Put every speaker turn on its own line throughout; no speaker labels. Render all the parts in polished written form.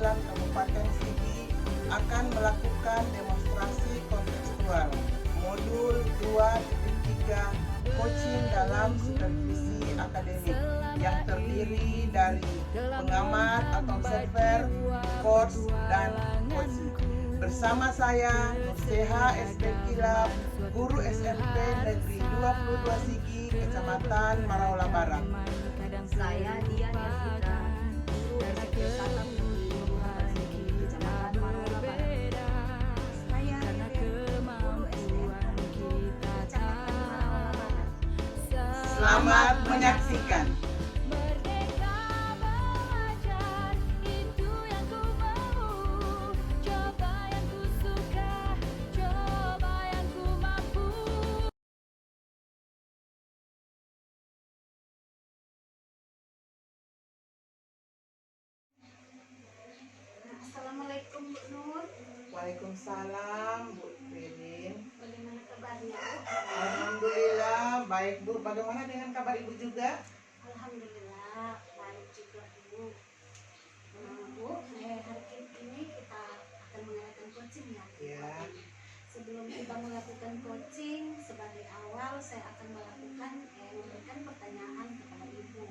Perwakilan Kabupaten Sigi akan melakukan demonstrasi kontekstual modul 2.3 coaching dalam supervisi akademik yang terdiri dari pengamat atau observer, coach, dan coaching. Bersama saya, Nurseha SP Kilap, guru SMP Negeri 22 Sigi, Kecamatan Maraola Barat.
Saya Dian Yasika, guru SMP 1 Sigi, Kecamatan Maraola Barat. Saya guru SMP 1 Kecamatan Maraola Barat.
Selamat menyaksikan.
Assalamualaikum Bu Nur.
Waalaikumsalam Bu Ririn.
Bagaimana kabarnya Bu?
Alhamdulillah baik Bu. Bagaimana dengan kabar Ibu juga?
Alhamdulillah baik juga Bu. Bu, hari ini kita akan mengadakan coaching ya.
Ya.
Sebelum kita melakukan coaching, sebagai awal saya akan memberikan pertanyaan kepada Ibu.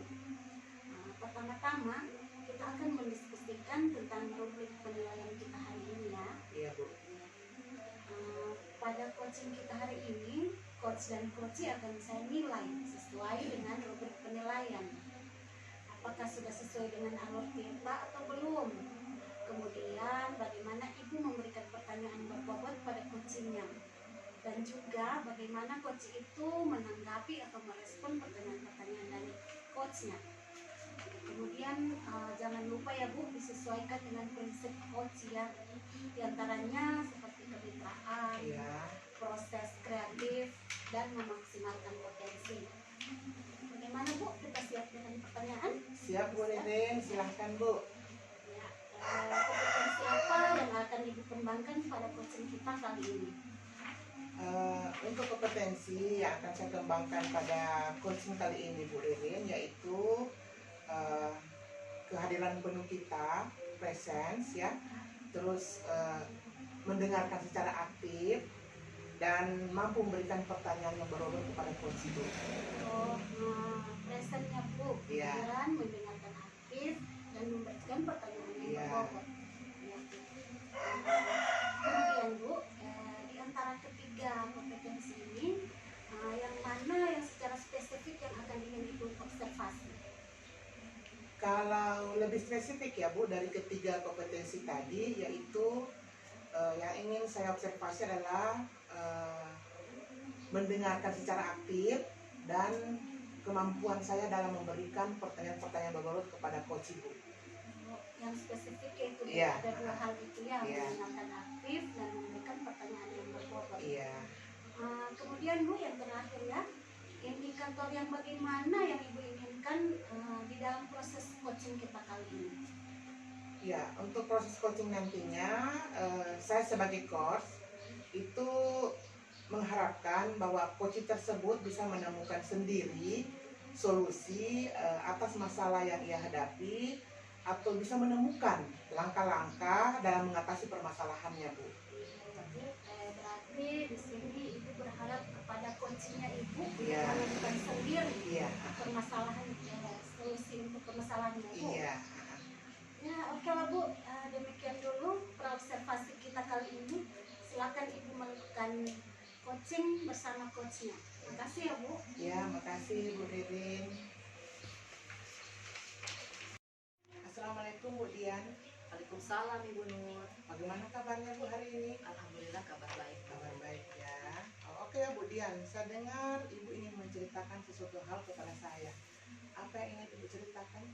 Pertama-tama kita akan mendiskusikan tentang rubrik penilaian kita hari ini ya.
Iya Bu.
Pada coaching kita hari ini, coach dan coachee akan saya nilai sesuai dengan rubrik penilaian. Apakah sudah sesuai dengan alur tirta atau belum? Kemudian bagaimana Ibu memberikan pertanyaan berbobot pada coachingnya, dan juga bagaimana coach itu menanggapi atau merespon pertanyaan-pertanyaan dari coachnya. Kemudian jangan lupa ya Bu, disesuaikan dengan prinsip coach ya, diantaranya seperti kemitraan, proses kreatif, dan memaksimalkan potensi. Bagaimana Bu, kita siap dengan pertanyaan?
Siap Bu Ririn, silahkan Bu.
Ya, kompetensi apa yang akan Ibu kembangkan pada coaching kita kali ini?
Untuk kompetensi yang akan saya kembangkan pada coaching kali ini Bu Ririn, yaitu kehadiran penuh kita, presence ya, terus mendengarkan secara aktif dan mampu memberikan pertanyaan yang berbobot kepada coach Bu.
Presentnya Bu, kehadiran, mendengarkan aktif dan memberikan pertanyaan yang berbobot. Kemudian Bu, di antara ketiga kompetensi ini, yang mana yang secara spesifik yang akan ingin Ibu observasi?
Kalau lebih spesifik ya Bu, dari ketiga kompetensi tadi, yaitu yang ingin saya observasi adalah mendengarkan secara aktif dan kemampuan saya dalam memberikan pertanyaan-pertanyaan berbobot kepada coach Ibu.
Yang spesifik yaitu
ada
dua hal itu ya, mendengarkan aktif dan memberikan pertanyaan yang berbobot. Kemudian Bu, yang terakhir ya, indikator yang bagaimana yang Ibu inginkan di dalam proses coaching kita kali ini?
Ya, untuk proses coaching nantinya, saya sebagai coach itu mengharapkan bahwa coach tersebut bisa menemukan sendiri solusi atas masalah yang ia hadapi, atau bisa menemukan langkah-langkah dalam mengatasi permasalahannya Bu.
Berarti di sini Ibu berharap kepada coachingnya Ibu menemukan sendiri permasalahan, solusi untuk permasalahannya Bu. Ya, oke lah Bu, demikian dulu observasi kita kali ini. Silakan Ibu melakukan coaching bersama coachnya. Makasih ya Bu.
Ya, makasih Bu Ririn. Assalamualaikum Bu Dian.
Waalaikumsalam Ibu Nur.
Bagaimana kabarnya Bu hari ini?
Alhamdulillah kabar baik.
Kabar baik ya. Oke ya Bu Dian, saya dengar Ibu ingin menceritakan sesuatu hal kepada saya. Apa yang ingin Ibu ceritakan?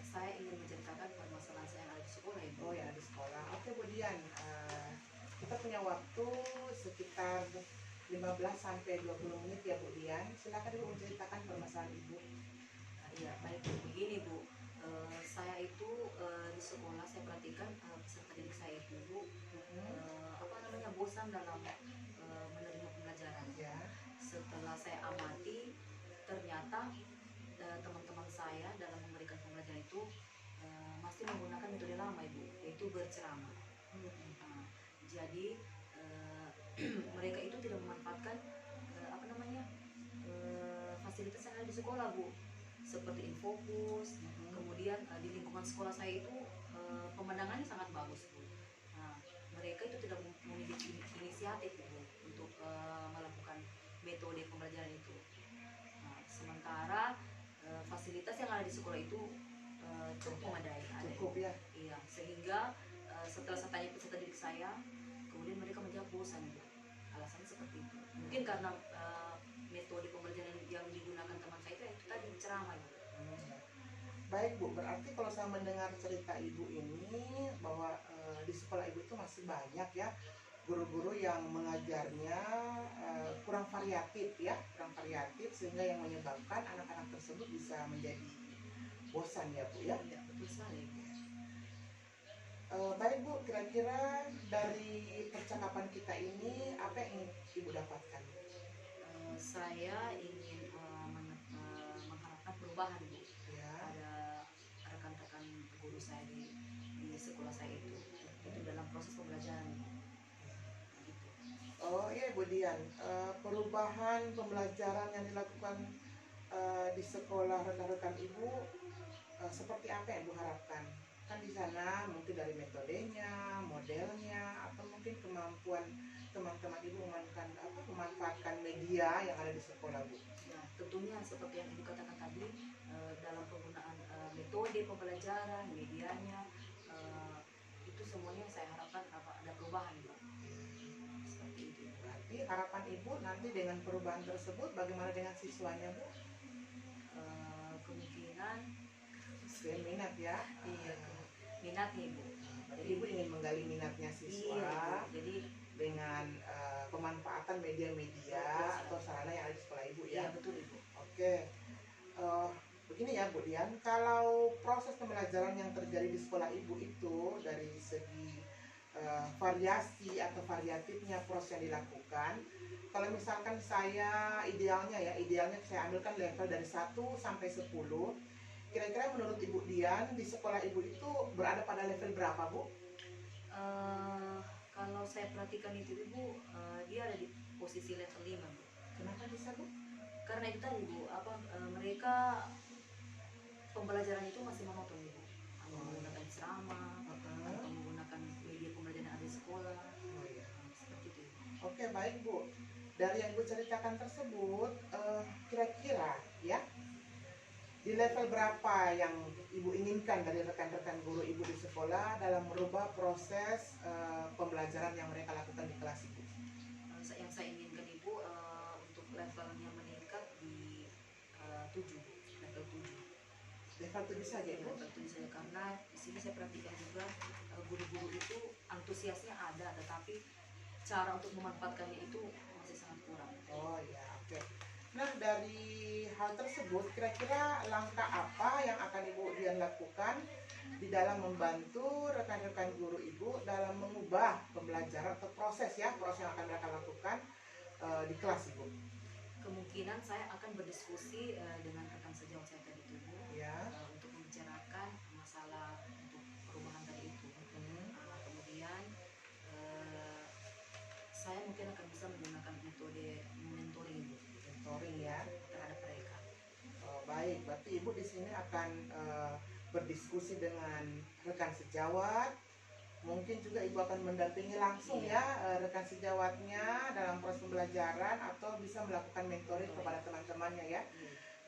Saya ingin menceritakan permasalahan saya yang ada di sekolah Ibu.
Oh ya, di sekolah. Oke Bu Dian, kita punya waktu sekitar 15 sampai 20 menit ya Bu Dian. Silakan Ibu menceritakan permasalahan Ibu.
Iya, baik begini Bu. Saya itu di sekolah saya perhatikan peserta didik saya itu bosan dalam menerima pembelajaran. Setelah saya amati, ternyata teman-teman saya dalam memberikan pembelajaran itu masih menggunakan metode lama Ibu. itu berceramah. Nah, jadi mereka itu tidak memanfaatkan apa namanya fasilitas yang ada di sekolah, Bu, seperti infobus. Kemudian di lingkungan sekolah saya itu pemandangannya sangat bagus, Bu. Nah, mereka itu tidak memiliki inisiatif, Bu, untuk melakukan metode pembelajaran itu. Nah, sementara fasilitas yang ada di sekolah itu cukup memadai, ada.
Cukup ya.
Iya, sehingga setelah saya tanya peserta didik saya, kemudian mereka menjawab bosan, Bu. Alasannya seperti itu. Mungkin karena metode pembelajaran yang digunakan teman saya itu tadi ceramah, Bu.
Baik Bu, berarti kalau saya mendengar cerita Ibu ini bahwa di sekolah Ibu itu masih banyak ya guru-guru yang mengajarnya kurang variatif ya, kurang variatif sehingga yang menyebabkan anak-anak tersebut bisa menjadi bosan ya Bu ya.
Iya, betul sekali, Bu.
Baik Bu, kira-kira dari percakapan kita ini apa yang ingin Ibu dapatkan?
Saya ingin mengharapkan perubahan, Bu,
Ya.
pada rekan-rekan guru saya di sekolah saya itu dalam proses pembelajaran, Bu. Gitu.
Oh iya Bu Dian, perubahan pembelajaran yang dilakukan di sekolah rekan-rekan Ibu seperti apa yang Ibu harapkan? Kan di sana mungkin dari metodenya, modelnya, atau mungkin kemampuan teman-teman Ibu memanfaatkan media yang ada di sekolah Bu.
Ya, tentunya seperti yang Ibu katakan tadi, dalam penggunaan metode pembelajaran, medianya, itu semuanya saya harapkan ada perubahan, Bu. Seperti itu.
Berarti harapan Ibu nanti dengan perubahan tersebut bagaimana dengan siswanya Bu?
Kemungkinan
Sesuai minat ya.
iya, minat nih, Bu.
Jadi Ibu ingin menggali minatnya siswa.
Iya, Bu. Jadi
Dengan pemanfaatan media-media atau sarana yang ada di sekolah Ibu
iya,
ya.
betul, Ibu.
Oke, begini ya Bu Dian, kalau proses pembelajaran yang terjadi di sekolah Ibu itu dari segi variasi atau variatifnya proses yang dilakukan, kalau misalkan saya idealnya saya ambilkan level dari 1 sampai 10, kira-kira menurut Ibu Dian di sekolah Ibu itu berada pada level berapa Bu?
Kalau saya perhatikan itu, Ibu, dia ada di posisi level 5, Bu.
Kenapa bisa Bu?
Karena itu tadi, Bu, mereka pembelajaran itu masih monoton, Ibu. Menggunakan ceramah atau menggunakan media pembelajaran yang ada di sekolah.
Oh, iya.
Seperti itu, Ibu.
Oke baik Bu, dari yang Ibu ceritakan tersebut, kira-kira ya di level berapa yang Ibu inginkan dari rekan-rekan guru Ibu di sekolah dalam merubah proses pembelajaran yang mereka lakukan di kelas Ibu?
Yang saya inginkan, Ibu, untuk levelnya meningkat di 7, Bu. Level 7.
Level 7 saja Ibu?
Level 7 saja, karena di sini saya perhatikan juga guru-guru itu antusiasnya ada, tetapi cara untuk memanfaatkannya itu masih sangat kurang.
Oh ya, oke. Nah dari hal tersebut kira-kira langkah apa yang akan Ibu Dian lakukan di dalam membantu rekan-rekan guru Ibu dalam mengubah pembelajaran atau proses yang akan mereka lakukan di kelas Ibu?
Kemungkinan saya akan berdiskusi dengan rekan sejawat saya tadi itu, Bu,
Ya.
untuk membicarakan masalah untuk perubahan tadi itu. Kemudian saya mungkin akan bisa menggunakan metode mentoring, Bu,
Mentoring ya.
terhadap mereka.
Baik, berarti Ibu di sini akan berdiskusi dengan rekan sejawat. Mungkin juga Ibu akan mendampingi langsung ya rekan sejawatnya dalam proses pembelajaran atau bisa melakukan mentoring kepada teman-temannya ya.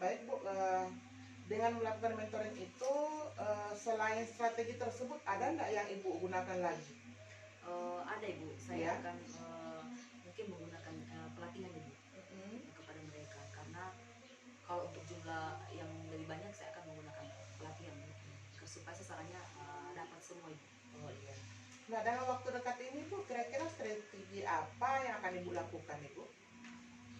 Baik Bu, dengan melakukan mentoring itu selain strategi tersebut ada nggak yang Ibu gunakan lagi?
Ada, Ibu, saya
Ya.
akan mungkin menggunakan pelatihan, Ibu, kepada mereka, karena kalau untuk jumlah yang lebih banyak saya akan menggunakan pelatihan, Bu, supaya sasarannya dapat semua, Ibu.
Oh iya. Nah dalam waktu dekat ini Bu, kira-kira strategi apa yang akan Ibu lakukan Ibu?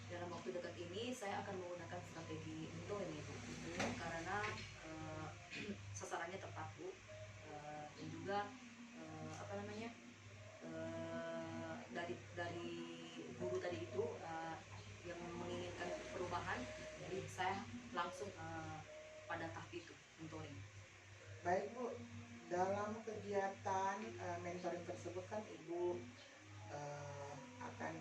Dalam waktu dekat ini saya akan menggunakan strategi mentoring, Ibu, karena sasarannya tepat, Bu, dan juga apa namanya dari guru tadi itu yang menginginkan perubahan, jadi saya langsung pada tahap itu mentoring.
Baik Bu, dalam kegiatan mentoring tersebut kan Ibu akan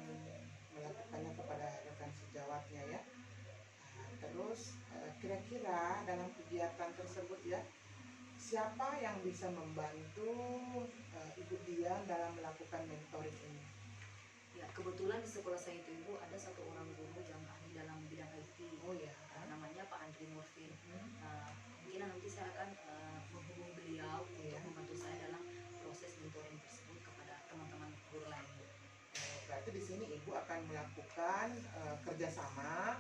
melakukannya kepada rekan sejawatnya ya. Terus kira-kira dalam kegiatan tersebut ya, siapa yang bisa membantu Ibu Dian dalam melakukan mentoring ini?
Ya, kebetulan di sekolah saya itu Ibu ada satu orang guru yang ahli dalam bidang IT.
Oh ya.
Namanya Pak Andri Murfin. Mungkin nanti saya akan menghubungi beliau
Iya.
untuk membantu saya dalam proses mentoring tersebut kepada teman-teman guru lain.
Berarti di sini Ibu akan melakukan kerjasama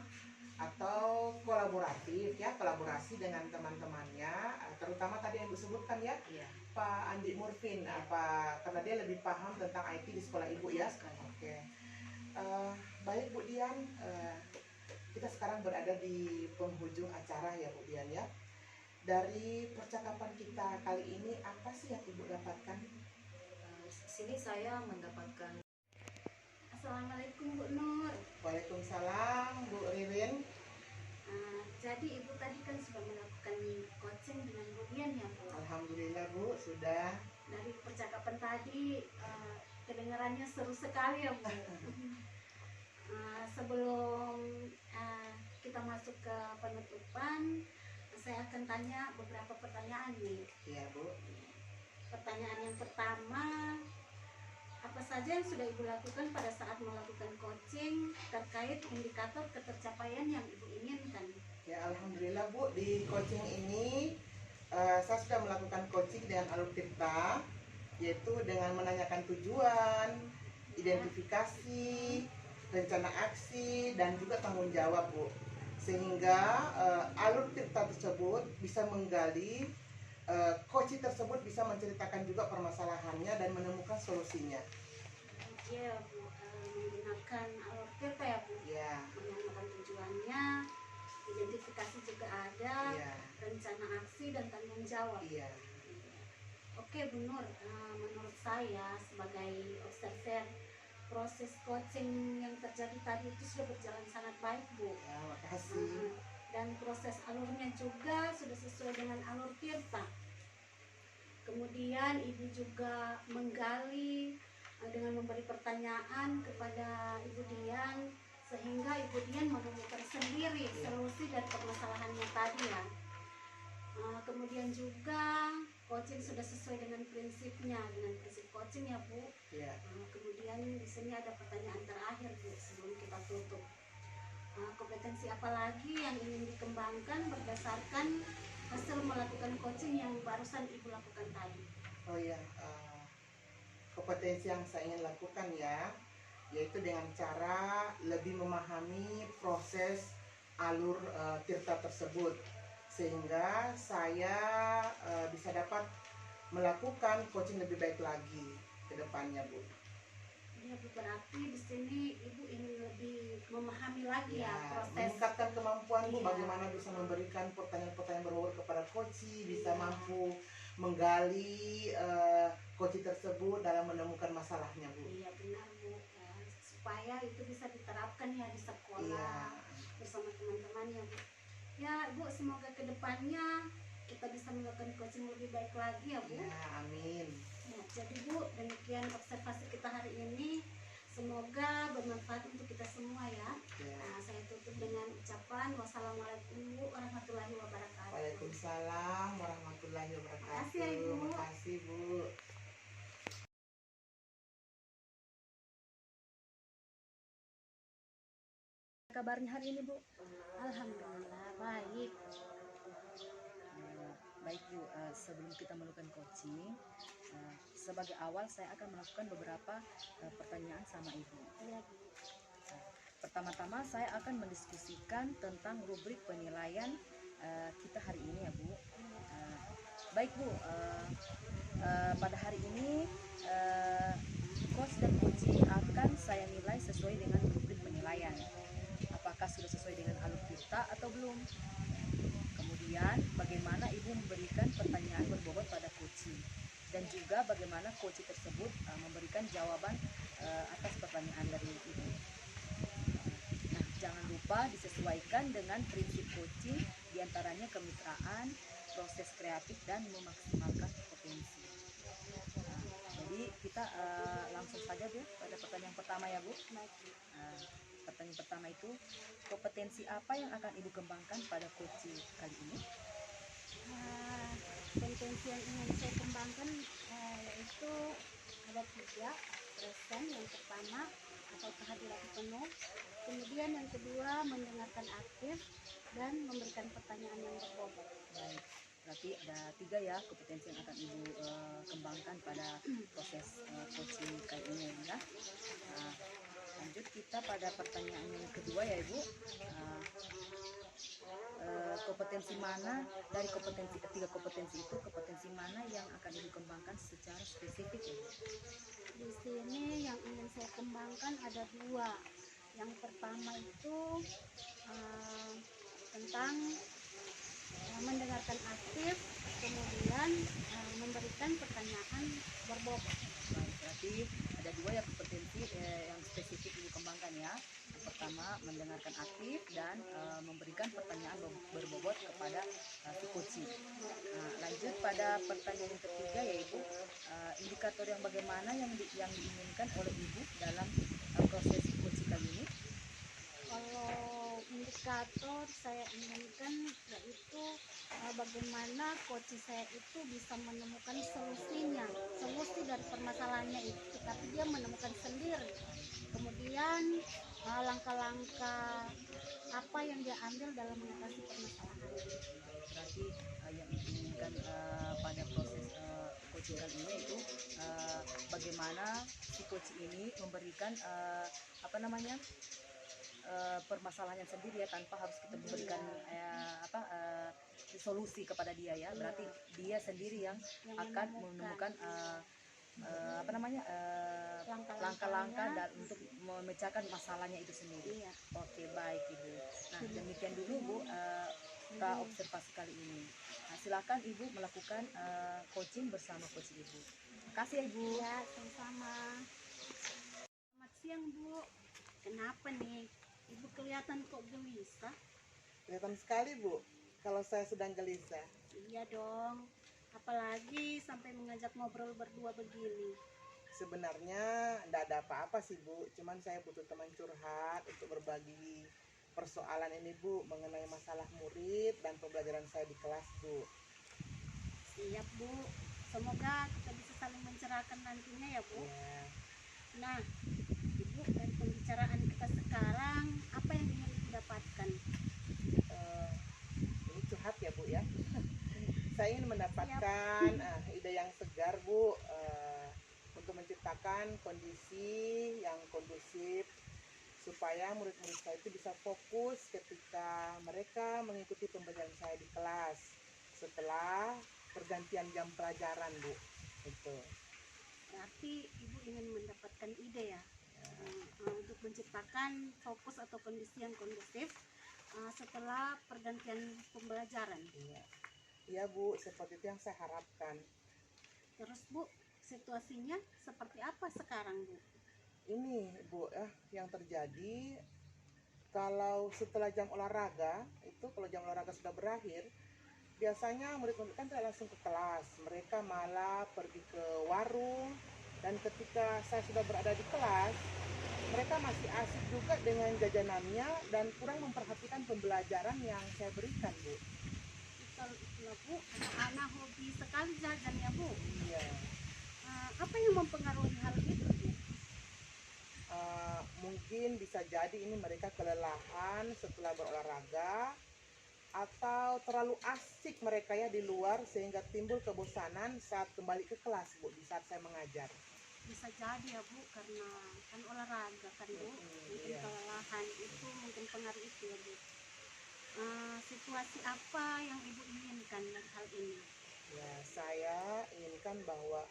atau kolaboratif ya, kolaborasi dengan teman-temannya, terutama tadi yang Ibu sebutkan ya,
Iya.
Pak Andi Murfin, karena dia lebih paham tentang IT di sekolah Ibu ya.
Sekali.
Oke. Baik Bu Dian, kita sekarang berada di penghujung acara ya Bu Dian ya. Dari percakapan kita kali ini, apa sih yang Ibu dapatkan?
Sini saya mendapatkan.
Assalamualaikum Bu Nur.
Waalaikumsalam Bu Ririn.
Jadi Ibu tadi kan sudah melakukan coaching dengan Bu Dian ya Bu.
Alhamdulillah Bu, sudah.
Dari percakapan tadi kedengarannya seru sekali ya Bu. Sebelum kita masuk ke penutupan, saya akan tanya beberapa pertanyaan nih.
Iya Bu.
Pertanyaan yang pertama, apa saja yang sudah Ibu lakukan pada saat melakukan coaching terkait indikator ketercapaian yang Ibu inginkan?
Ya Alhamdulillah Bu, di coaching ini saya sudah melakukan coaching dengan Alur Tirta, yaitu dengan menanyakan tujuan, identifikasi, rencana aksi, dan juga tanggung jawab Bu. Sehingga Alur Tirta tersebut bisa menggali, coaching tersebut bisa menceritakan juga permasalahannya dan menemukan solusinya.
Iya Bu, menggunakan Alur Tirta ya Bu.
Ya.
Menanyakan tujuannya, identifikasi juga ada,
Iya.
rencana aksi dan tanggung jawab.
Iya.
Oke Bu Nur, menurut saya sebagai observer, proses coaching yang terjadi tadi itu sudah berjalan sangat baik Bu.
Ya, makasih.
Dan proses alurnya juga sudah sesuai dengan Alur Tirta. Kemudian Ibu juga menggali dengan memberi pertanyaan kepada Ibu Dian, sehingga Ibu Dian menemukan sendiri solusi dari permasalahannya tadi ya. Kemudian juga coaching sudah sesuai dengan prinsipnya, dengan prinsip coaching ya Bu.
Ya.
Kemudian di sini ada pertanyaan terakhir Bu sebelum kita tutup. Kompetensi apa lagi yang ingin dikembangkan berdasarkan hasil melakukan coaching yang barusan Ibu lakukan tadi?
Oh ya, kompetensi yang saya ingin lakukan ya, yaitu dengan cara lebih memahami proses alur Tirta tersebut, sehingga saya bisa dapat melakukan coaching lebih baik lagi ke depannya Bu.
Ya Bu, berarti di sini Ibu ingin lebih memahami lagi ya, proses
meningkatkan kemampuan Bu,
Iya.
bagaimana bisa memberikan pertanyaan-pertanyaan berbobot kepada coaching, bisa mampu menggali coaching tersebut dalam menemukan masalahnya Bu.
Iya benar Bu, supaya itu bisa diterapkan ya di sekolah
Iya.
bersama teman-teman ya Bu. Ya Bu, semoga kedepannya kita bisa melakukan coaching lebih baik lagi ya Bu.
Ya, amin.
Ya, jadi Bu, demikian observasi kita hari ini. Semoga bermanfaat untuk kita semua ya.
Ya.
Saya tutup dengan ucapan wassalamualaikum warahmatullahi wabarakatuh.
Waalaikumsalam warahmatullahi wabarakatuh.
Makasih ya, Ibu.
Makasih Bu.
Kabarnya hari ini Bu?
Alhamdulillah baik.
Baik Bu, sebelum kita melakukan coaching, sebagai awal saya akan melakukan beberapa pertanyaan sama Ibu.
Iya Bu.
Pertama-tama saya akan mendiskusikan tentang rubrik penilaian kita hari ini ya Bu. Baik Bu, pada hari ini coach dan coaching akan saya nilai sesuai dengan rubrik penilaian. Apakah sudah sesuai dengan Alur Tirta atau belum? Kemudian bagaimana Ibu memberikan pertanyaan berbobot pada coaching, dan juga bagaimana coaching tersebut memberikan jawaban atas pertanyaan dari Ibu. Nah, jangan lupa disesuaikan dengan prinsip coaching, diantaranya kemitraan, proses kreatif dan memaksimalkan potensi. Nah, jadi kita langsung saja Bu pada pertanyaan pertama ya Bu. Nah, pertanyaan pertama itu, kompetensi apa yang akan Ibu kembangkan pada coaching kali ini?
Kompetensi yang ingin saya kembangkan yaitu ada 3. Present yang pertama atau kehadiran penuh, kemudian yang kedua mendengarkan aktif, dan memberikan pertanyaan yang berbobot.
Baik, berarti ada 3 ya kompetensi yang akan Ibu kembangkan pada proses coaching kali ini ya. Nah, lanjut kita pada pertanyaan yang kedua ya Ibu. Kompetensi mana dari kompetensi 3 kompetensi itu, kompetensi mana yang akan Ibu kembangkan secara spesifik ya Bu?
Di sini yang ingin saya kembangkan ada 2. Yang pertama itu tentang mendengarkan aktif, kemudian memberikan pertanyaan berbobot.
Baik, berarti ada 2 ya kompetensi yang spesifik Ibu kembangkan ya. Yang pertama mendengarkan aktif dan memberikan pertanyaan berbobot kepada si coaching. Nah, lanjut pada pertanyaan yang ketiga yaitu indikator yang bagaimana yang diinginkan oleh Ibu dalam proses coaching kali ini.
Kalau indikator saya inginkan yaitu bagaimana coach saya itu bisa menemukan solusi dari permasalahannya itu, tapi dia menemukan sendiri. Kemudian langkah-langkah apa yang dia ambil dalam mengatasi permasalahan.
Berarti yang diinginkan pada proses coaching kali ini itu bagaimana si coach ini memberikan permasalahannya sendiri ya, tanpa harus kita memberikan solusi kepada dia ya. Berarti dia sendiri yang akan menemukan langkah-langkah dan untuk memecahkan masalahnya itu sendiri.
Iya.
Oke, baik Ibu. Nah, demikian dulu Bu observasi kali ini. Nah, silakan Ibu melakukan coaching bersama coach Ibu. Terima kasih ya Ibu.
Ya, sama-sama. Selamat siang Bu. Kenapa nih? Ibu kelihatan kok gelisah?
Kelihatan sekali Bu, kalau saya sedang gelisah.
Iya dong. Apalagi sampai mengajak ngobrol berdua begini.
Sebenarnya tidak ada apa-apa sih Bu, cuman saya butuh teman curhat untuk berbagi persoalan ini Bu, mengenai masalah murid dan pembelajaran saya di kelas Bu.
Siap Bu. Semoga kita bisa saling mencerahkan nantinya ya Bu.
Ya,
Nah, Ibu, dari pembicaraan kita sekarang, apa yang ingin Ibu dapatkan?
ini curhat ya Bu ya. Saya ingin mendapatkan ide yang segar Bu, untuk menciptakan kondisi yang kondusif supaya murid-murid saya itu bisa fokus ketika mereka mengikuti pembelajaran saya di kelas setelah pergantian jam pelajaran Bu. Itu.
Berarti Ibu ingin mendapatkan ide ya, untuk menciptakan fokus atau kondisi yang kondusif setelah pergantian pembelajaran.
Iya. Iya Bu, seperti itu yang saya harapkan.
Terus Bu, situasinya seperti apa sekarang Bu?
Ini Bu yang terjadi kalau setelah jam olahraga itu, kalau jam olahraga sudah berakhir, biasanya murid-murid kan tidak langsung ke kelas, mereka malah pergi ke warung. Dan ketika saya sudah berada di kelas, mereka masih asik juga dengan jajanannya dan kurang memperhatikan pembelajaran yang saya berikan Bu.
Itulah Bu, anak-anak hobi sekali jajan ya Bu.
Iya.
Apa yang mempengaruhi hal itu Bu?
Mungkin bisa jadi ini mereka kelelahan setelah berolahraga, atau terlalu asik mereka ya di luar sehingga timbul kebosanan saat kembali ke kelas Bu, di saat saya mengajar.
Bisa jadi ya Bu, karena kan olahraga kan Bu, mungkin
Iya.
kelelahan itu mungkin pengaruh itu ya Bu. Situasi apa yang Ibu inginkan dari hal ini?
Ya, saya inginkan bahwa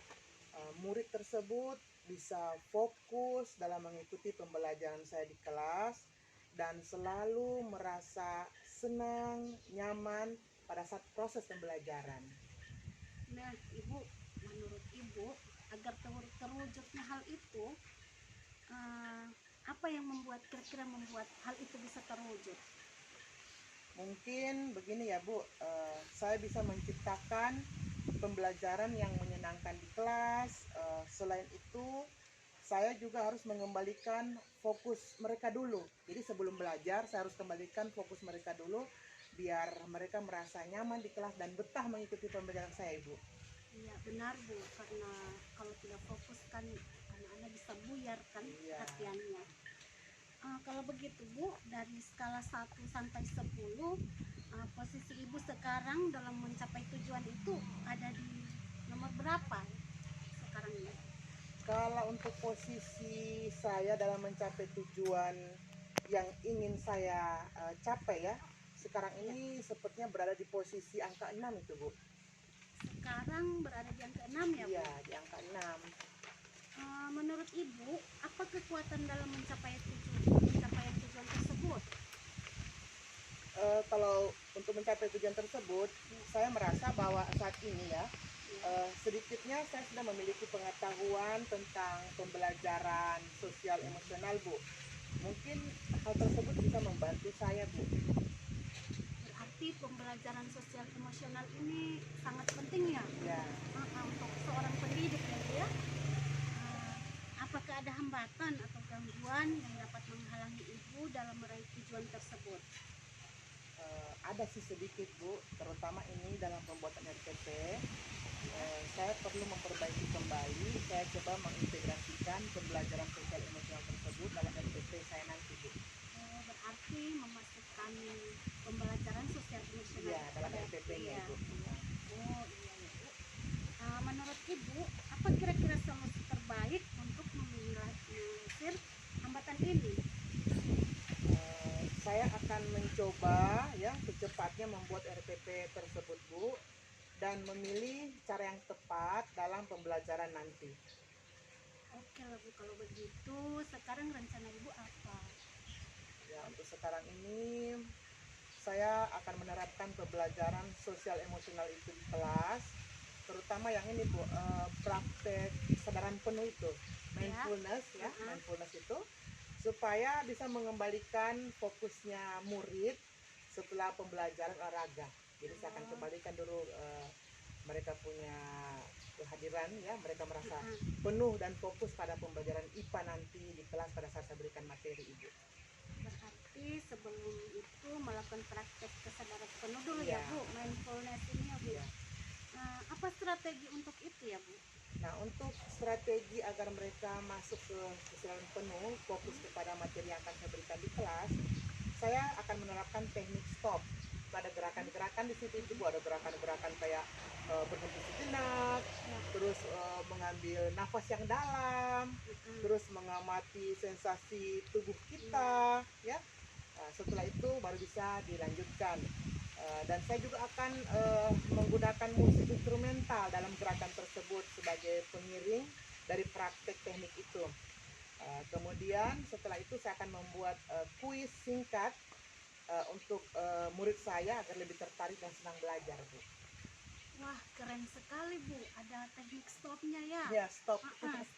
murid tersebut bisa fokus dalam mengikuti pembelajaran saya di kelas dan selalu merasa senang, nyaman pada saat proses pembelajaran.
Nah Ibu, menurut Ibu agar terwujudnya hal itu, apa yang kira-kira membuat hal itu bisa terwujud?
Mungkin begini ya Bu, saya bisa menciptakan pembelajaran yang menyenangkan di kelas. Selain itu, saya juga harus mengembalikan fokus mereka dulu. Jadi sebelum belajar, saya harus kembalikan fokus mereka dulu, biar mereka merasa nyaman di kelas dan betah mengikuti pembelajaran saya, Ibu.
Iya benar Bu, karena kalau tidak fokus kan anak-anak bisa buyar kan
Iya.
perhatiannya. Kalau begitu Bu, dari skala 1 sampai 10, posisi Ibu sekarang dalam mencapai tujuan itu ada di nomor berapa sekarang ini?
Kalau untuk posisi saya dalam mencapai tujuan yang ingin saya capai ya, sekarang ini sepertinya berada di posisi angka 6 itu Bu.
Sekarang berada di angka 6 ya Bu?
Iya, di angka 6.
Menurut Ibu, apa kekuatan dalam pencapaian tujuan tersebut?
Kalau untuk mencapai tujuan tersebut, saya merasa bahwa saat ini ya, sedikitnya saya sudah memiliki pengetahuan tentang pembelajaran sosial emosional Bu. Mungkin hal tersebut bisa membantu saya Bu.
Berarti pembelajaran sosial emosional ini sangat penting ya
Ya,
untuk seorang pendidik ya Bu ya. Apakah ada hambatan atau gangguan yang dapat menghalangi Ibu dalam meraih tujuan tersebut?
ada sih sedikit Bu, terutama ini dalam pembuatan RPP. Saya perlu memperbaiki kembali. Saya coba mengintegrasikan pembelajaran sosial emosional tersebut dalam RPP saya nanti Bu.
Berarti memasukkan pembelajaran sosial emosional
Iya, dalam
pada
RPP-nya
iya.
Ibu.
Oh iya ya Bu. Menurut Ibu, apa kira-kira solusi terbaik untuk meminimalisir hambatan ini?
Saya akan mencoba ya secepatnya membuat RPP tersebut Bu, dan memilih cara yang tepat dalam pembelajaran nanti.
Oke lah Bu, kalau begitu sekarang rencana Ibu apa?
Ya, untuk sekarang ini saya akan menerapkan pembelajaran sosial emosional itu di kelas, terutama yang ini Bu, praktek kesadaran penuh itu, mindfulness ya, mindfulness itu, supaya bisa mengembalikan fokusnya murid setelah pembelajaran olahraga. Jadi saya akan kembalikan dulu mereka punya kehadiran ya, mereka merasa penuh dan fokus pada pembelajaran IPA nanti di kelas pada saat saya berikan materi Ibu.
Berarti sebelum itu melakukan praktek kesadaran penuh dulu
Iya.
ya Bu, mindfulness ini ya Bu.
Iya.
Apa strategi untuk itu ya Bu?
Nah, untuk strategi agar mereka masuk ke kesadaran penuh, fokus kepada materi yang akan saya berikan di kelas, saya akan menerapkan teknik stop. Ada gerakan-gerakan di situ itu Bu, ada gerakan-gerakan kayak berhenti sejenak, terus mengambil nafas yang dalam, terus mengamati sensasi tubuh kita, ya. Setelah itu baru bisa dilanjutkan. Dan saya juga akan menggunakan musik instrumental dalam gerakan tersebut sebagai pengiring dari praktek teknik itu. Kemudian setelah itu saya akan membuat kuis singkat untuk murid saya agar lebih tertarik dan senang belajar Bu.
Wah keren sekali Bu, ada teknik stopnya ya.
Ya, stop.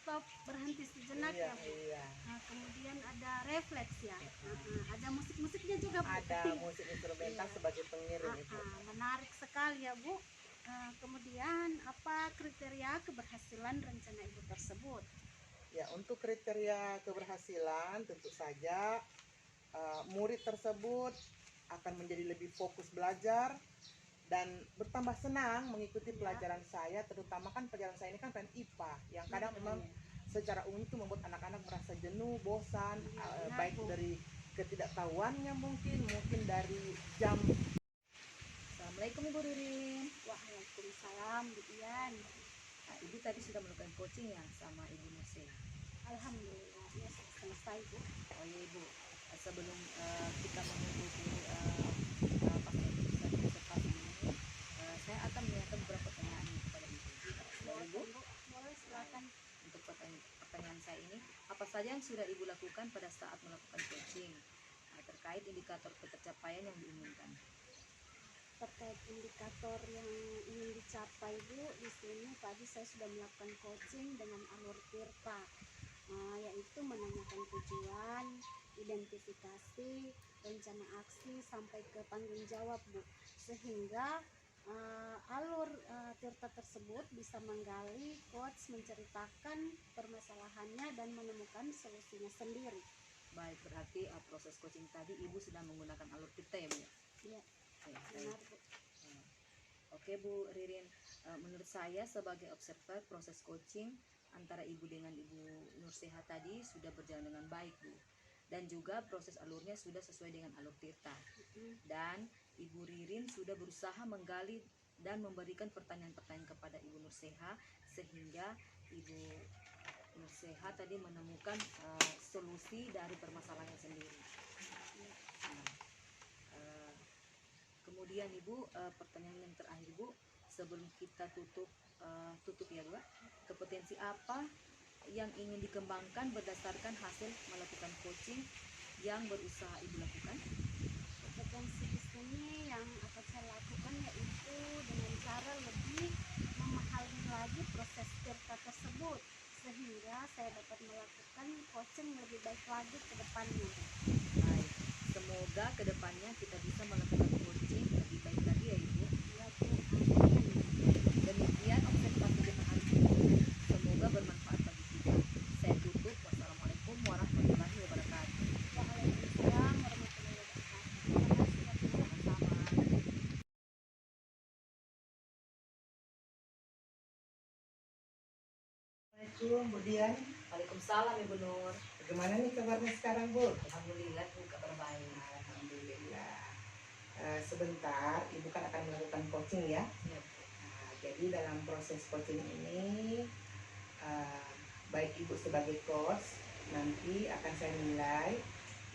Stop, berhenti sejenak
Iya,
ya Bu.
iya.
Kemudian ada refleks ya. Ada musik-musiknya juga Bu.
Ada musik instrumental
Iya.
sebagai pengiring Ibu.
Menarik sekali ya Bu. Kemudian apa kriteria keberhasilan rencana Ibu tersebut?
Ya, untuk kriteria keberhasilan tentu saja murid tersebut akan menjadi lebih fokus belajar dan bertambah senang mengikuti pelajaran saya, terutama kan pelajaran saya ini kan IPA yang kadang memang secara umum itu membuat anak-anak merasa jenuh, bosan, baik dari ketidaktahuannya mungkin dari jam.
Assalamualaikum Ibu Ririn.
Waalaikumsalam Bu Ian.
Nah, Ibu tadi sudah melakukan coaching ya sama Ibu Nusela.
Alhamdulillah ya selesai Bu.
Oh iya Ibu, sebelum kita mengikuti paket observasi ini, saya akan menanyakan beberapa pertanyaan kepada Ibu. Boleh Bu?
Boleh silakan.
Untuk pertanyaan saya ini, apa saja yang sudah Ibu lakukan pada saat melakukan coaching terkait indikator pencapaian yang diinginkan?
Terkait indikator yang ingin dicapai Bu, di sini tadi saya sudah melakukan coaching dengan alur Tirta. yaitu menanyakan tujuan, identifikasi, rencana aksi sampai ke tanggung jawab, Bu, sehingga alur tirta tersebut bisa menggali, coach menceritakan permasalahannya dan menemukan solusinya sendiri.
Baik, berarti proses coaching tadi Ibu sedang menggunakan alur tirta ya Bu ya?
Iya,
Oke, baik.
benar, Bu.
Oke Bu Ririn, menurut saya sebagai observer proses coaching antara Ibu dengan Ibu Nurseha tadi sudah berjalan dengan baik Bu. Dan juga proses alurnya sudah sesuai dengan alur tirta. Dan Ibu Ririn sudah berusaha menggali dan memberikan pertanyaan-pertanyaan kepada Ibu Nurseha sehingga Ibu Nurseha tadi menemukan solusi dari permasalahan sendiri. Nah, kemudian Ibu, pertanyaan yang terakhir Bu, sebelum kita tutup ya Bu, kompetensi apa yang ingin dikembangkan berdasarkan hasil melakukan coaching yang berusaha Ibu lakukan?
Kompetensi di sini yang akan saya lakukan yaitu dengan cara lebih memahami lagi proses tirta tersebut sehingga saya dapat melakukan coaching lebih baik lagi ke depannya.
Baik, semoga kedepannya kita bisa melakukan coaching lebih baik lagi ya Ibu.
Ya, Bu. Amin.
Demikian observasi kita hari ini. Semoga bermanfaat bagi kita. Saya tutup. Wassalamualaikum warahmatullahi wabarakatuh.
Waalaikumsalam warahmatullahi wabarakatuh. Terima kasih, ya, Bu.
Sama-sama.
Assalamualaikum Bu Dian.
Waalaikumsalam Ibu Nur.
Bagaimana nih kabarnya sekarang Bu?
Alhamdulillah Bu, kabar baik.
Alhamdulillah. Sebentar, Ibu kan akan melakukan coaching ya.
Ya,
Jadi dalam proses coaching ini, baik Ibu sebagai coach, nanti akan saya nilai.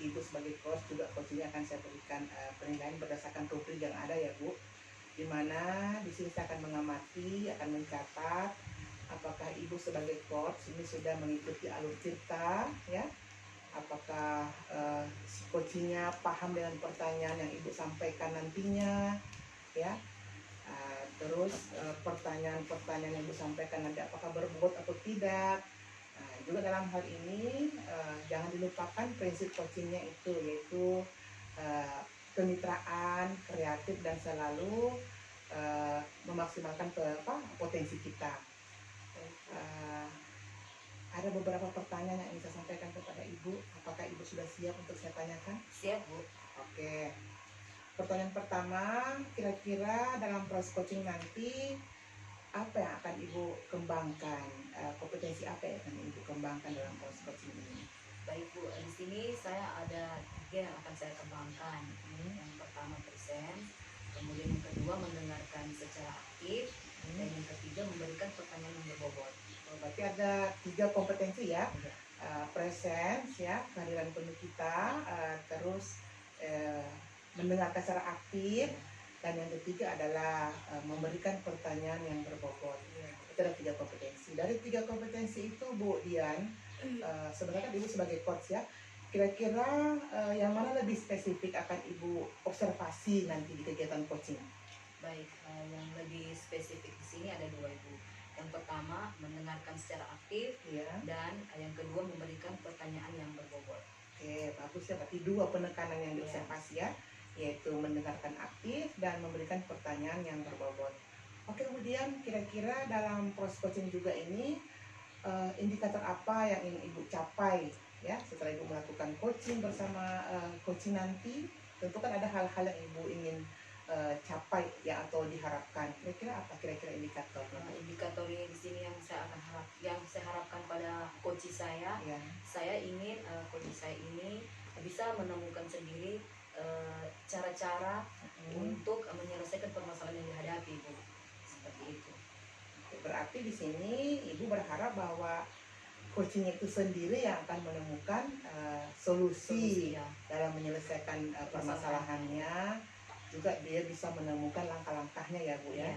Ibu sebagai coach juga coachingnya akan saya berikan penilaian berdasarkan rubrik yang ada ya Bu. Dimana di sini saya akan mengamati, akan mencatat apakah Ibu sebagai coach ini sudah mengikuti alur tirta ya. Apakah si coachingnya paham dengan pertanyaan yang Ibu sampaikan nantinya ya. Terus pertanyaan-pertanyaan yang Ibu sampaikan nanti apakah berbobot atau tidak. Juga dalam hal ini jangan dilupakan prinsip coachingnya itu, yaitu kemitraan, kreatif, dan selalu memaksimalkan potensi kita. Ada beberapa pertanyaan yang ingin saya sampaikan kepada Ibu. Apakah Ibu sudah siap untuk saya tanyakan?
siap Bu.
Oke. Pertanyaan pertama, kira-kira dalam proses coaching nanti apa yang akan Ibu kembangkan? Kompetensi apa yang akan Ibu kembangkan dalam proses coaching ini?
Baik Bu, di sini saya ada 3 yang akan saya kembangkan. Yang pertama present, kemudian yang kedua mendengarkan secara aktif, dan yang ketiga memberikan pertanyaan yang berbobot.
Berarti ada 3 kompetensi ya.
Ya.
Presence ya, kehadiran penuh kita, terus mendengarkan secara aktif, dan yang ketiga adalah memberikan pertanyaan yang berbobot. Itu ada 3 kompetensi. Dari 3 kompetensi itu Bu Dian, sebenarnya Ibu sebagai coach ya, kira-kira yang mana lebih spesifik akan Ibu observasi nanti di kegiatan coaching?
Baik, yang lebih spesifik di sini ada 2 Ibu. Yang pertama mendengarkan secara aktif,
Ya.
dan yang kedua memberikan pertanyaan yang berbobot.
Oke, bagus ya. Berarti 2 penekanan yang diobservasi ya, yaitu mendengarkan aktif dan memberikan pertanyaan yang berbobot. Oke, kemudian kira-kira dalam proses coaching juga ini indikator apa yang ingin Ibu capai ya setelah Ibu melakukan coaching bersama coaching nanti? Tentu kan ada hal-hal yang Ibu ingin capai ya atau diharapkan. Kira-kira apa kira-kira indikatornya?
Indikatornya di sini yang saya harapkan pada coach saya,
Ya.
saya ingin coach saya ini bisa menemukan sendiri cara-cara untuk menyelesaikan permasalahan yang dihadapi Bu. Seperti itu.
Berarti di sini Ibu berharap bahwa coaching itu sendiri yang akan menemukan solusi
Ya.
dalam menyelesaikan permasalahannya, juga dia bisa menemukan langkah-langkahnya ya Bu ya.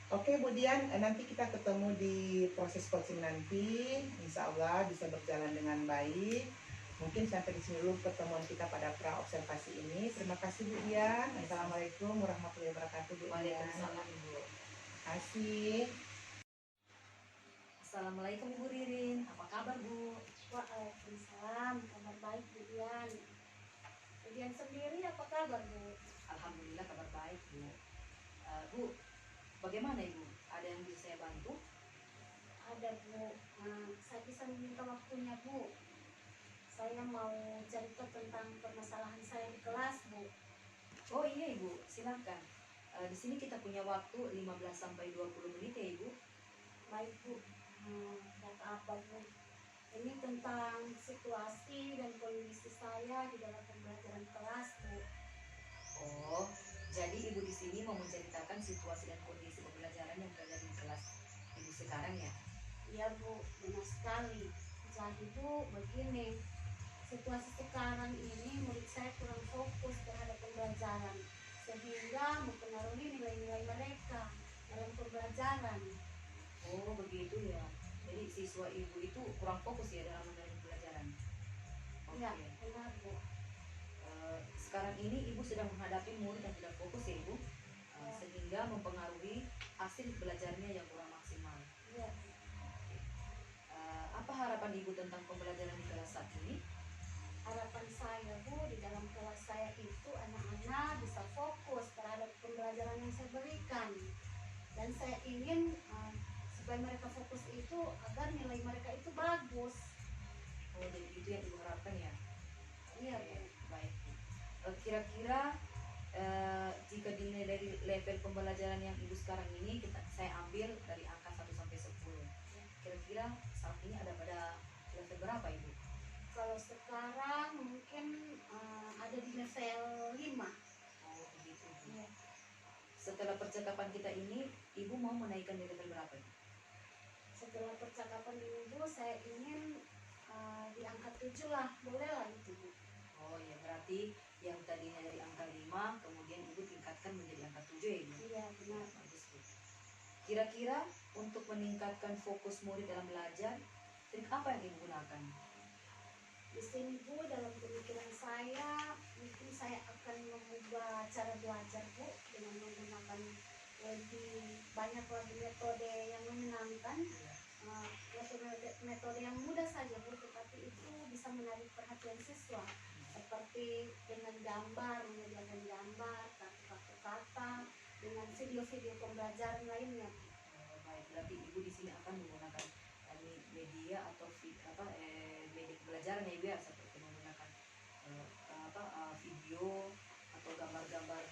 Oke Bu Dian, nanti kita ketemu di proses coaching nanti, insya Allah bisa berjalan dengan baik. Mungkin sampai di sini dulu pertemuan kita pada pra observasi ini. Terima kasih Bu Dian. Assalamualaikum warahmatullahi wabarakatuh Bu Dian.
Waalaikumsalam Bu.
Terima kasih.
Assalamualaikum Ibu Ririn, apa kabar Bu?
Waalaikumsalam, kabar baik Bu Dian. Bu Dian sendiri apa kabar Bu?
Alhamdulillah kabar baik Bu. Bu, bagaimana Ibu? Ada yang bisa saya bantu?
Ada Bu. Saya bisa meminta waktunya Bu. Saya mau cerita tentang permasalahan saya di kelas Bu.
Oh iya Ibu, silakan. Di sini kita punya waktu 15 sampai 20 menit ya Ibu.
Baik Bu. Data apa Bu? Ini tentang situasi dan kondisi saya di dalam pembelajaran kelas Bu.
Oh, jadi Ibu di sini mau menceritakan situasi dan kondisi pembelajaran yang terjadi di kelas Ibu sekarang ya?
Iya Bu, benar sekali. Jadi Bu, begini, situasi sekarang ini murid saya kurang fokus terhadap pembelajaran sehingga mempengaruhi nilai-nilai mereka dalam pembelajaran.
Oh begitu ya. Jadi siswa Ibu itu kurang fokus ya dalam menjalani pelajaran. Oke.
Iya, benar Bu.
Sekarang ini Ibu sedang menghadapi murid yang tidak fokus ya Ibu, sehingga mempengaruhi hasil belajarnya yang kurang maksimal.
Iya.
Apa harapan Ibu tentang pembelajaran di kelas saat ini?
Harapan saya Bu, di dalam kelas saya itu anak-anak bisa fokus terhadap pembelajaran yang saya berikan. Dan saya ingin supaya mereka fokus itu agar nilai mereka itu bagus.
Oh jadi itu yang Ibu harapkan ya?
Iya
Oke,
Bu.
baik. Kira-kira jika dinilai dari level pembelajaran yang Ibu sekarang ini, saya ambil dari angka 1 sampai 10. Kira-kira saat ini ada pada level berapa Ibu?
Kalau sekarang mungkin ada di level 5.
Oh begitu Ibu.
Iya.
Setelah percakapan kita ini, Ibu mau menaikkan di level berapa Ibu?
Setelah percakapan ini Bu, saya ingin di angka 7 lah, boleh lah itu Bu.
Oh ya, berarti yang tadinya dari angka 5 kemudian Ibu tingkatkan menjadi angka 7 ya Ibu?
Iya benar.
Bagus Bu. Kira-kira untuk meningkatkan fokus murid dalam belajar, trik apa yang Ibu gunakan?
Di sini Bu, dalam pemikiran saya, mungkin saya akan mengubah cara belajar Bu dengan menggunakan lebih banyak lagi metode yang menyenangkan. Metode yang mudah saja Bu, tetapi itu bisa menarik perhatian siswa, seperti dengan gambar, menyediakan gambar, kartu kata, dengan video-video pembelajaran lainnya.
Baik, berarti Ibu di sini akan menggunakan media atau media pembelajaran ya Ibu ya, seperti menggunakan video atau gambar-gambar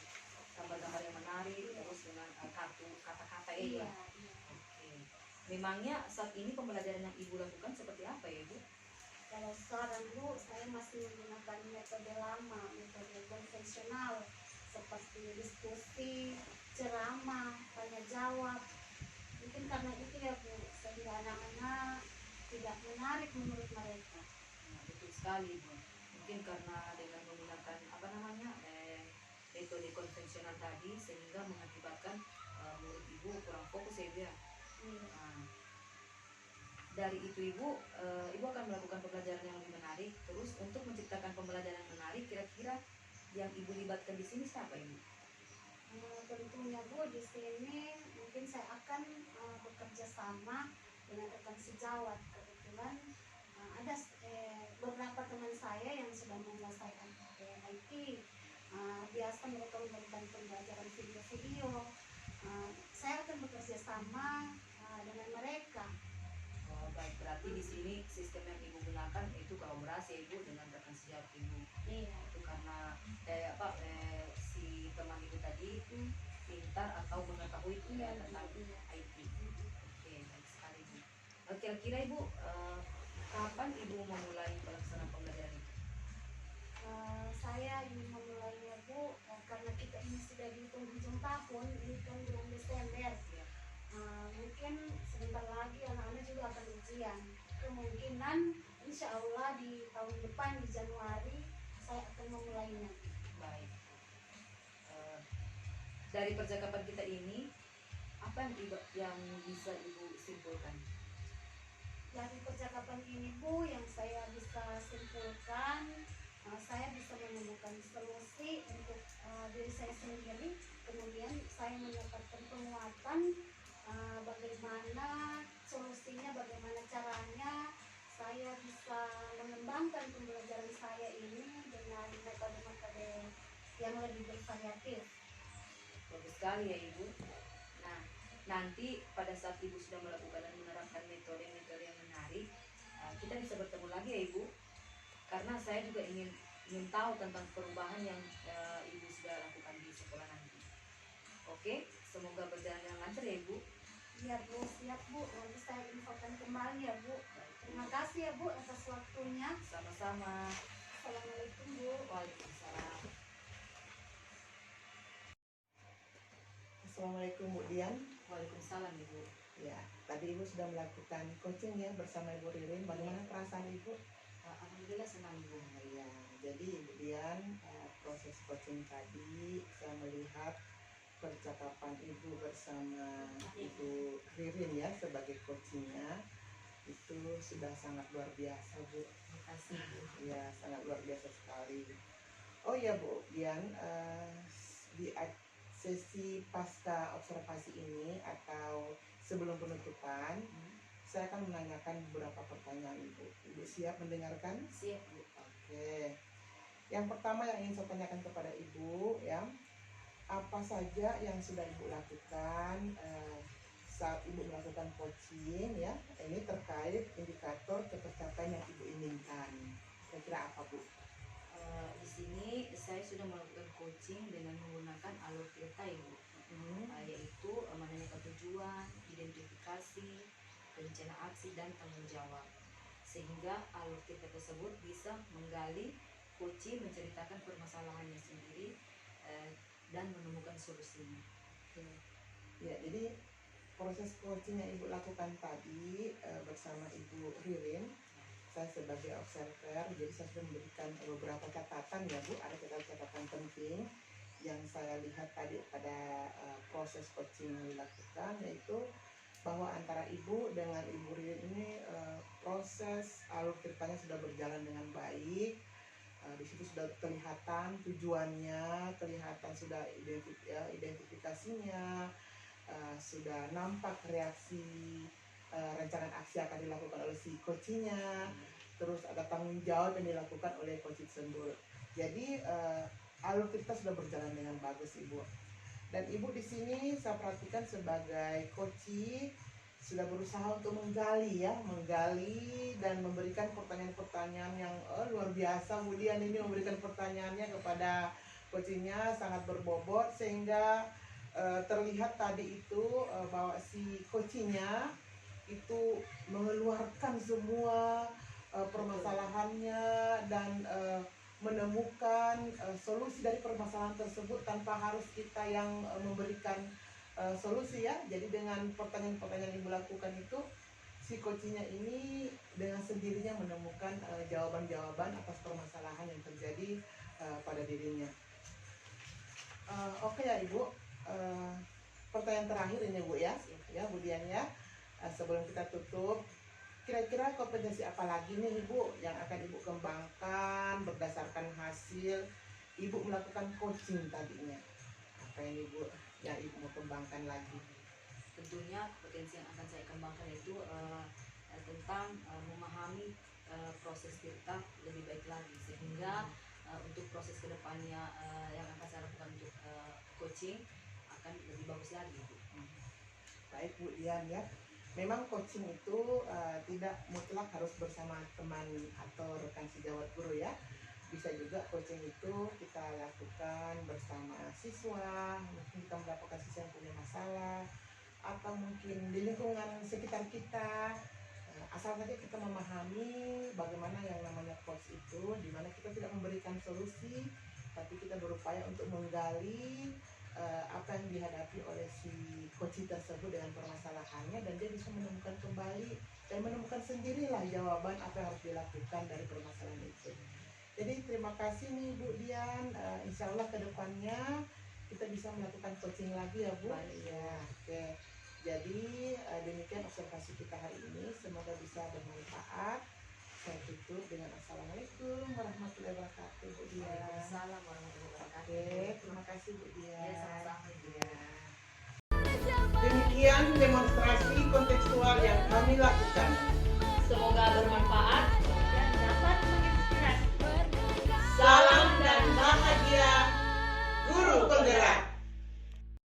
yang menarik, terus dengan kartu kata-kata ya Ibu.
Iya,
Ya?
iya.
Oke. Memangnya saat ini pembelajaran yang Ibu lakukan seperti apa ya Ibu?
Kalau sekarang Bu, saya masih menggunakan metode lama, metode konvensional seperti diskusi, ceramah, tanya jawab. Mungkin karena itu ya Bu, sehingga anak-anak tidak menarik menurut mereka.
Nah, betul sekali Bu. Mungkin karena dengan menggunakan metode konvensional tadi sehingga mengakibatkan murid Ibu kurang fokus ya Ibu ya.
Iya.
Nah, dari itu Ibu akan melakukan pembelajaran yang lebih menarik. Terus untuk menciptakan pembelajaran yang menarik, kira-kira yang Ibu libatkan di sini siapa Ibu?
Tentunya Bu, di sini mungkin saya akan bekerja sama dengan rekan sejawat. Kebetulan ada beberapa teman saya yang sedang menguasai IT. Biasa mereka memberikan pembelajaran video-video. Saya akan bekerja sama dengan mereka.
Oh, baik, berarti di sini sistem yang Ibu gunakan itu kolaborasi ya, Ibu dengan rekan sejawat Ibu.
Iya.
Itu karena si teman Ibu tadi pintar atau mengetahui tentang IT. Oke, baik sekali Bu. Kira-kira Ibu kapan Ibu memulai pelaksanaan pembelajaran itu?
Saya ingin memulainya Bu, karena kita ini sudah di penghujung tahun, ini kan bulan Desember.
Ya.
Mungkin sebentar lagi anak-anak juga akan ujian. Kemungkinan insya Allah di tahun depan di Januari saya akan memulainya.
Baik. Dari percakapan kita ini, apa yang bisa Ibu simpulkan?
Dari percakapan ini Bu, yang saya bisa simpulkan, saya bisa menemukan solusi untuk diri saya sendiri. Kemudian saya mendapatkan penguatan bagaimana solusinya, bagaimana mengembangkan pembelajaran saya ini dengan metode-metode yang lebih bervariatif.
Bagus sekali ya Ibu. Nah, nanti pada saat Ibu sudah melakukan dan menerapkan metode-metode yang menarik, kita bisa bertemu lagi ya Ibu. Karena saya juga ingin tahu tentang perubahan yang Ibu sudah lakukan di sekolah nanti. Oke, semoga berjalan dengan lancar ya Ibu.
Iya Bu, siap Bu. Nanti saya infokan kembali ya Bu. Terima kasih ya Bu atas waktunya.
Sama-sama.
Assalamualaikum Bu.
Waalaikumsalam.
Assalamualaikum Bu Dian.
Waalaikumsalam Ibu.
Ya, tadi Ibu sudah melakukan coaching ya bersama Ibu Ririn. Bagaimana perasaan Ibu?
Alhamdulillah senang Ibu.
Ya, jadi Ibu Dian, proses coaching tadi saya melihat percakapan Ibu bersama Ibu Ririn ya sebagai coachingnya itu sudah sangat luar biasa Bu.
Terima kasih Bu.
Ya, sangat luar biasa sekali. Oh ya Bu Dian, di sesi pasca observasi ini atau sebelum penutupan, saya akan menanyakan beberapa pertanyaan Ibu. Ibu siap mendengarkan?
Siap Bu.
Oke. Yang pertama yang ingin saya tanyakan kepada Ibu ya, apa saja yang sudah Ibu lakukan saat Ibu melakukan coaching ya? Ini terkait indikator tercapaian yang Ibu inginkan. Kira-kira apa Bu?
Di sini saya sudah melakukan coaching dengan menggunakan alur Tirta Ibu. Yaitu menanyakan tujuan, identifikasi, rencana aksi dan tanggung jawab. Sehingga alur Tirta tersebut bisa menggali coaching, menceritakan permasalahannya sendiri dan menemukan solusinya.
Ya, jadi proses coaching yang Ibu lakukan tadi bersama Ibu Ririn, saya sebagai observer, jadi saya sudah memberikan beberapa catatan ya Bu, ada catatan penting yang saya lihat tadi pada proses coaching yang dilakukan, yaitu bahwa antara Ibu dengan Ibu Ririn ini proses alur ceritanya sudah berjalan dengan baik. Di situ sudah kelihatan tujuannya, kelihatan sudah identifikasinya, sudah nampak reaksi rencana aksi akan dilakukan oleh si coachingnya, terus ada tanggung jawab yang dilakukan oleh coach tersebut. Jadi alur kita sudah berjalan dengan bagus Ibu. Dan Ibu di sini saya perhatikan sebagai coaching sudah berusaha untuk menggali dan memberikan pertanyaan-pertanyaan yang luar biasa. Kemudian ini memberikan pertanyaannya kepada coachingnya sangat berbobot sehingga terlihat tadi itu bahwa si coachingnya itu mengeluarkan semua permasalahannya dan menemukan solusi dari permasalahan tersebut tanpa harus kita yang memberikan solusi ya. Jadi dengan pertanyaan-pertanyaan yang Ibu lakukan itu, si coachingnya ini dengan sendirinya menemukan jawaban-jawaban atas permasalahan yang terjadi pada dirinya. Oke ya Ibu, pertanyaan terakhir ini Bu ya Bu Dian ya. Sebelum kita tutup, kira-kira kompetensi apa lagi nih Ibu yang akan Ibu kembangkan berdasarkan hasil Ibu melakukan coaching tadinya? Apa ini Ibu yang Ibu mau kembangkan lagi?
Tentunya kompetensi yang akan saya kembangkan itu tentang memahami proses Tirta lebih baik lagi, sehingga untuk proses kedepannya yang akan saya lakukan untuk coaching akan lebih bagus lagi Bu.
Baik Bu Dian ya. Memang coaching itu tidak mutlak harus bersama teman atau rekan sejawat guru ya. Bisa juga coaching itu kita lakukan bersama siswa, mungkin kita mendapatkan siswa yang punya masalah, atau mungkin di lingkungan sekitar kita. Asal saja kita memahami bagaimana yang namanya coach itu, di mana kita tidak memberikan solusi, tapi kita berupaya untuk menggali apa yang dihadapi oleh si coach tersebut dengan permasalahannya, dan dia bisa menemukan kembali dan menemukan sendirilah jawaban apa yang harus dilakukan dari permasalahan itu. Jadi terima kasih nih Bu Dian, insya Allah kedepannya kita bisa melakukan coaching lagi ya Bu. Ya, oke. Jadi demikian observasi kita hari ini, semoga bisa bermanfaat. Saya tutup dengan Assalamualaikum warahmatullahi wabarakatuh Bu Dian.
Waalaikumsalam warahmatullahi wabarakatuh.
Oke, terima kasih Bu Dian.
Ya, sama-sama Ibu.
Demikian demonstrasi kontekstual yang kami lakukan.